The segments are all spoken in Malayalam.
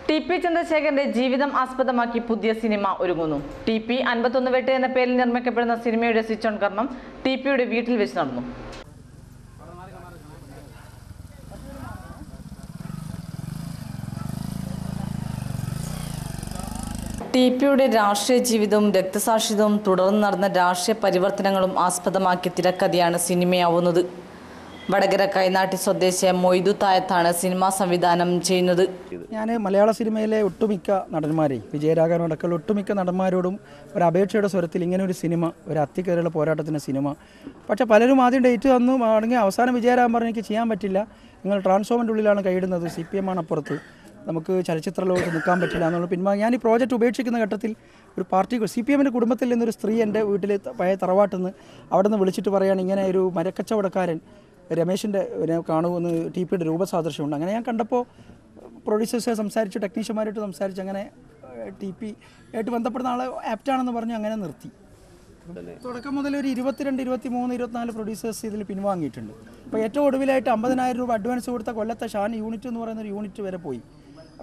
ടി.പി. ചന്ദ്രശേഖരന്റെ ജീവിതം ആസ്പദമാക്കി പുതിയ സിനിമ ഒരുങ്ങുന്നു. ടി.പി. 51 വെട്ട് എന്ന പേരിൽ നിർമ്മിക്കപ്പെടുന്ന സിനിമയുടെ സ്വിച്ച് ഓൺ കർമ്മം ടി.പി.യുടെ വീട്ടിൽ വെച്ച് നടന്നു. ടി.പി.യുടെ രാഷ്ട്രീയ ജീവിതവും രക്തസാക്ഷിത്വവും തുടർന്ന് നടന്ന രാഷ്ട്രീയ പരിവർത്തനങ്ങളും ആസ്പദമാക്കി തിരക്കഥയാണ് സിനിമയാവുന്നത്. വടകര കൈനാട്ടി സ്വദേശിയ മൊയ്തു തായത്താണ് സിനിമ സംവിധാനം ചെയ്യുന്നത്. ഞാൻ മലയാള സിനിമയിലെ ഒട്ടുമിക്ക നടന്മാരെയും വിജയരാഘവൻ അടക്കമുള്ള ഒട്ടുമിക്ക നടന്മാരോടും ഒരു അപേക്ഷയുടെ സ്വരത്തിൽ ഇങ്ങനെ ഒരു സിനിമ, ഒരു അത്തിക്കരയുള്ള പോരാട്ടത്തിൻ്റെ സിനിമ, പക്ഷേ പലരും ആദ്യം ഡേറ്റ് തന്നു ആണെങ്കിൽ അവസാനം വിജയരാഘവൻ പറഞ്ഞ് എനിക്ക് ചെയ്യാൻ പറ്റില്ല, നിങ്ങൾ ട്രാൻസ്ഫോമിൻ്റെ ഉള്ളിലാണ് കൈയിടുന്നത്, CPM ആണ് അപ്പുറത്ത്, നമുക്ക് ചലച്ചിത്ര ലോകത്ത് നിൽക്കാൻ പറ്റില്ല എന്നുള്ള പിന്മാറി ഞാൻ ഈ പ്രോജക്റ്റ് ഉപേക്ഷിക്കുന്ന ഘട്ടത്തിൽ ഒരു പാർട്ടി CPMൻ്റെ കുടുംബത്തിൽ നിന്നൊരു സ്ത്രീ എൻ്റെ വീട്ടിൽ പഴയ തറവാട്ടിൽ നിന്ന് അവിടെ നിന്ന് വിളിച്ചിട്ട് പറയുകയാണ്, ഇങ്ങനെ ഒരു മരക്കച്ചവടക്കാരൻ രമേശിൻ്റെ കാണുമെന്ന് ടി.പി.യുടെ രൂപസാദൃശ്യമുണ്ട്. അങ്ങനെ ഞാൻ കണ്ടപ്പോൾ പ്രൊഡ്യൂസേഴ്സ് സംസാരിച്ചു, ടെക്നീഷ്യന്മാരായിട്ട് സംസാരിച്ച് അങ്ങനെ ടി.പി. ആയിട്ട് ബന്ധപ്പെടുന്ന ആളെ ആപ്റ്റാണെന്ന് പറഞ്ഞ് അങ്ങനെ നിർത്തി. തുടക്കം മുതൽ ഒരു 22, 23, 24 പ്രൊഡ്യൂസേഴ്സ് ഇതിൽ പിൻവാങ്ങിയിട്ടുണ്ട്. അപ്പോൾ ഏറ്റവും ഒടുവിലായിട്ട് 50,000 രൂപ അഡ്വാൻസ് കൊടുത്ത കൊല്ലത്തെ ഷാൻ യൂണിറ്റ് എന്ന് പറയുന്ന ഒരു യൂണിറ്റ് വരെ പോയി.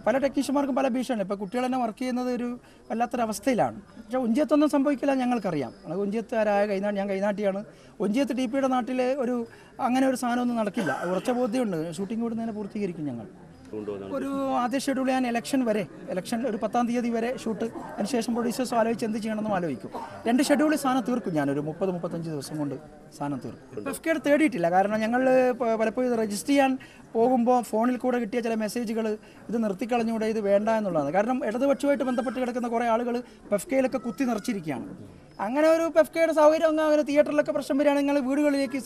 പല ടെക്നീഷ്യന്മാർക്കും പല ഭീഷണിയാണ്. ഇപ്പോൾ കുട്ടികൾ തന്നെ വർക്ക് ചെയ്യുന്നത് ഒരു വല്ലാത്തൊരവസ്ഥയിലാണ്. പക്ഷേ ഒഞ്ചിയത്തൊന്നും സംഭവിക്കില്ല, ഞങ്ങൾക്കറിയാം. ഒഞ്ചിയത്തുകാരായ ഞാൻ കൈനാട്ടിയാണ്. ഒഞ്ചിയത്ത് ടി.പി.യുടെ നാട്ടിൽ അങ്ങനെ ഒരു സാധനമൊന്നും നടക്കില്ല, ഉറച്ച ബോധ്യമുണ്ട്. ഷൂട്ടിംഗ് കൂടി തന്നെ പൂർത്തീകരിക്കും ഞങ്ങൾ. ഒരു ആദ്യ ഷെഡ്യൂൾ ഞാൻ ഇലക്ഷൻ ഒരു 10-ാം തീയതി വരെ ഷൂട്ട്, അതിനുശേഷം പ്രൊഡ്യൂസേഴ്സ് ആലോചിച്ച് എന്ത് ചെയ്യണമെന്നും ആലോചിക്കും. 2 ഷെഡ്യൂളിൽ സാധനം തീർക്കും. ഞാനൊരു 30-35 ദിവസം കൊണ്ട് സാധനം തീർക്കും. FK തേടിയിട്ടില്ല, കാരണം ഞങ്ങൾ പലപ്പോഴും ഇത് രജിസ്റ്റർ ചെയ്യാൻ പോകുമ്പോൾ ഫോണിൽ കൂടെ കിട്ടിയ ചില മെസ്സേജുകൾ ഇത് നിർത്തിക്കളഞ്ഞുകൂടെ, ഇത് വേണ്ട എന്നുള്ളതാണ്. കാരണം ഇടതുപക്ഷവുമായിട്ട് ബന്ധപ്പെട്ട് കിടക്കുന്ന കുറേ ആളുകൾ FKയിലൊക്കെ കുത്തി നിറച്ചിരിക്കുകയാണ്. അങ്ങനെ ഒരു FKയുടെ സൗകര്യം അങ്ങനെ തിയേറ്ററിലൊക്കെ പ്രശ്നം വരികയാണെങ്കിൽ ഞങ്ങൾ വീടുകളിലേക്ക്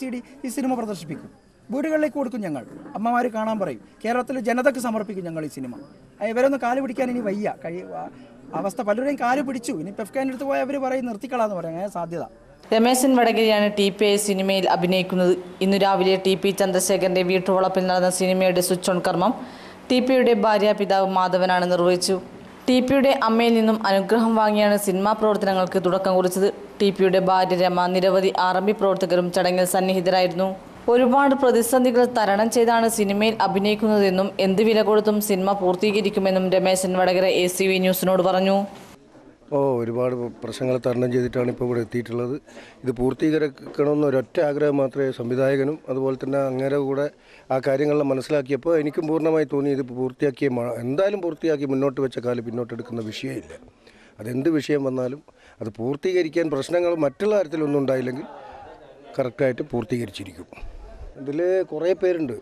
ഈ സിനിമ പ്രദർശിപ്പിക്കും, വീടുകളിലേക്ക് കൊടുക്കും. ഞങ്ങൾ അമ്മമാർ കാണാൻ പറയും, കേരളത്തിൽ ജനതയ്ക്ക് സമർപ്പിക്കും ഞങ്ങൾ ഈ സിനിമ. ഇവരൊന്നും കാല് പിടിക്കാൻ ഇനി വയ്യ, അവസ്ഥ പലരുടെയും കാല് പിടിച്ചു. ഇനി FKൻ്റെ അടുത്ത് പോയാൽ അവർ പറയും നിർത്തിക്കളാന്ന് പറയും. അങ്ങനെ സാധ്യത. രമേശൻ വടകരയാണ് ടി.പി. സിനിമയിൽ അഭിനയിക്കുന്നത്. ഇന്നു രാവിലെ ടി.പി. ചന്ദ്രശേഖരന്റെ വീട്ടുവളപ്പിൽ നടന്ന സിനിമയുടെ സ്വിച്ച് ഓൺ കർമ്മം ടി.പി.യുടെ ഭാര്യാപിതാവ് മാധവനാണ് നിർവഹിച്ചു. ടി.പി.യുടെ അമ്മയിൽ നിന്നും അനുഗ്രഹം വാങ്ങിയാണ് സിനിമാ പ്രവർത്തനങ്ങൾക്ക് തുടക്കം കുറിച്ചത്. ടി.പി.യുടെ ഭാര്യ രമ, നിരവധി RMB പ്രവർത്തകരും ചടങ്ങിൽ സന്നിഹിതരായിരുന്നു. ഒരുപാട് പ്രതിസന്ധികൾ തരണം ചെയ്താണ് സിനിമയിൽ അഭിനയിക്കുന്നതെന്നും എന്ത് വില കൊടുത്തും സിനിമ പൂർത്തീകരിക്കുമെന്നും രമേശൻ വടകര ACV ന്യൂസിനോട് പറഞ്ഞു. ഒരുപാട് പ്രശ്നങ്ങൾ തരണം ചെയ്തിട്ടാണ് ഇപ്പോൾ ഇവിടെ എത്തിയിട്ടുള്ളത്. ഇത് പൂർത്തീകരിക്കണമെന്ന് ഒരൊറ്റ ആഗ്രഹം മാത്രമേ സംവിധായകനും അതുപോലെ തന്നെ അങ്ങേരെ കൂടെ ആ കാര്യങ്ങളെ മനസ്സിലാക്കിയപ്പോൾ എനിക്കും പൂർണ്ണമായി തോന്നി ഇത് എന്തായാലും പൂർത്തിയാക്കി മുന്നോട്ട് വെച്ച കാലം പിന്നോട്ടെടുക്കുന്ന വിഷയമില്ല. അതെന്ത് വിഷയം വന്നാലും അത് പൂർത്തീകരിക്കാൻ പ്രശ്നങ്ങൾ മറ്റുള്ള കാര്യത്തിലൊന്നും ഉണ്ടായില്ലെങ്കിൽ കറക്റ്റായിട്ട് പൂർത്തീകരിച്ചിരിക്കും. ഇതിൽ കുറേ പേരുണ്ട്.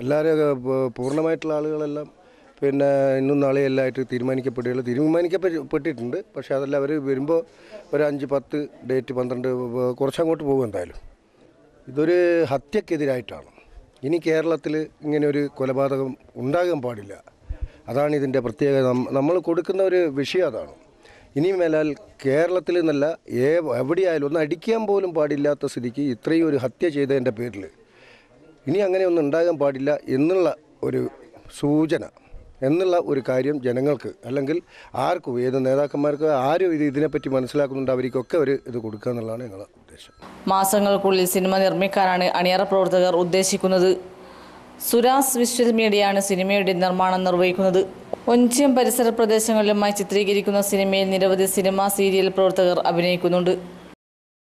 എല്ലാവരും പൂർണ്ണമായിട്ടുള്ള ആളുകളെല്ലാം ഇന്നും നാളെയും എല്ലാമായിട്ട് തീരുമാനിക്കപ്പെട്ടിട്ടുണ്ട്. പക്ഷേ അതെല്ലാം അവർ വരുമ്പോൾ ഒരു 5, 10 ഡേറ്റ് 12 കുറച്ചങ്ങോട്ട് പോകും. എന്തായാലും ഇതൊരു ഹത്യക്കെതിരായിട്ടാണ്. ഇനി കേരളത്തിൽ ഇങ്ങനെ ഒരു കൊലപാതകം ഉണ്ടാകാൻ പാടില്ല. അതാണ് ഇതിൻ്റെ പ്രത്യേകത. നമ്മൾ കൊടുക്കുന്ന ഒരു വിഷയം അതാണ്. ഇനി മേലാൽ കേരളത്തിൽ നിന്നല്ല എവിടെയായാലും ഒന്ന് അടിക്കാൻ പോലും പാടില്ലാത്ത സ്ഥിതിക്ക് ഇത്രയും ഒരു ഹത്യ ചെയ്തതിൻ്റെ പേരിൽ ഇനി അങ്ങനെയൊന്നും ഉണ്ടാകാൻ പാടില്ല എന്നുള്ള ഒരു സൂചന എന്നുള്ള ഒരു കാര്യം ജനങ്ങൾക്ക്, അല്ലെങ്കിൽ ആർക്കും, ഏത് നേതാക്കന്മാർക്ക് ആരും ഇതിനെപ്പറ്റി മനസ്സിലാക്കുന്നുണ്ട് അവർക്കൊക്കെ ഇത് കൊടുക്കുക എന്നുള്ളതാണ് ഞങ്ങളുടെ ഉദ്ദേശം. മാസങ്ങൾക്കുള്ളിൽ സിനിമ നിർമ്മിക്കാനാണ് അണിയറ പ്രവർത്തകർ ഉദ്ദേശിക്കുന്നത്. സുരാസ് വിഷ്വൽ മീഡിയയാണ് സിനിമയുടെ നിർമ്മാണം നിർവഹിക്കുന്നത്. ഒഞ്ചിയം പരിസര പ്രദേശങ്ങളിലുമായി ചിത്രീകരിക്കുന്ന സിനിമയിൽ നിരവധി സിനിമ, സീരിയൽ പ്രവർത്തകർ അഭിനയിക്കുന്നുണ്ട്.